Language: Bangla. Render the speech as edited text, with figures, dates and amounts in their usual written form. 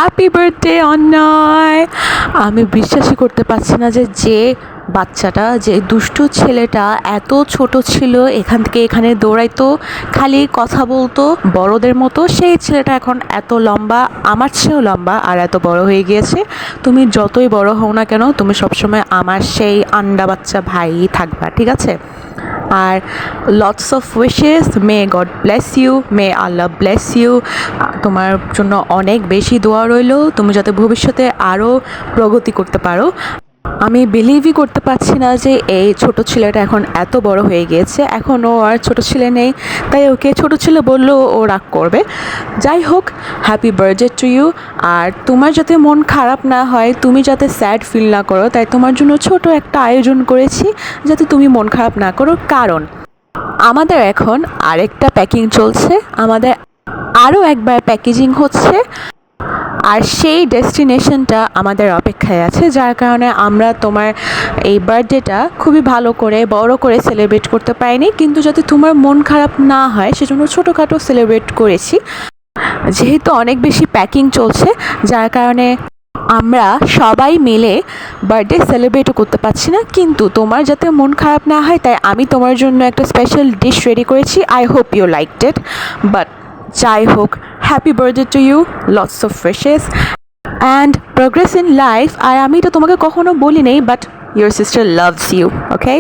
Happy birthday অন্যয়। আমি বিশ্বাসই করতে পারছি না যে বাচ্চাটা, যে দুষ্টু ছেলেটা এত ছোট ছিল, এখান থেকে এখানে দৌড়াইতো, খালি কথা বলতো বড়দের মতো, সেই ছেলেটা এখন এত লম্বা, আমার চেয়েও লম্বা, আর এত বড় হয়ে গিয়েছে। তুমি যতই বড় হও না কেন, তুমি সবসময় আমার সেই আন্ডা বাচ্চা ভাই থাকবা, ঠিক আছে? আর lots of wishes, may God bless you, may Allah bless you. তোমার জন্য অনেক বেশি দোয়া রইল, তুমি যাতে ভবিষ্যতে আরও প্রগতি করতে পারো। আমি বিলিভই করতে পারছি না যে এই ছোট ছেলেটা এখন এত বড় হয়ে গিয়েছে, এখন ও আর ছোট ছেলে নেই, তাই ওকে ছোট ছেলে বললেও ও রাগ করবে। যাই হোক, হ্যাপি বার্থডে টু ইউ। আর তোমার যাতে মন খারাপ না হয়, তুমি যাতে স্যাড ফিল না করো, তাই তোমার জন্য ছোট একটা আয়োজন করেছি, যাতে তুমি মন খারাপ না করো। কারণ আমাদের এখন আরেকটা প্যাকিং চলছে, আমাদের আরও একবার প্যাকেজিং হচ্ছে, আর সেই ডেস্টিনেশনটা আমাদের অপেক্ষায় আছে, যার কারণে আমরা তোমার এই বার্থডেটা খুবই ভালো করে বড় করে সেলিব্রেট করতে পারিনি, কিন্তু যাতে তোমার মন খারাপ না হয় সেজন্য ছোটোখাটো সেলিব্রেট করেছি। যেহেতু অনেক বেশি প্যাকিং চলছে, যার কারণে আমরা সবাই মিলে বার্থডে সেলিব্রেটও করতে পারছি না, কিন্তু তোমার যাতে মন খারাপ না হয় তাই আমি তোমার জন্য একটা স্পেশাল ডিশ রেডি করেছি। I hope you liked it. But যাই হোক, happy birthday to you, lots of wishes and progress in life. আর আমি তো তোমাকে কখনো বলি নেই, but your sister loves you, okay?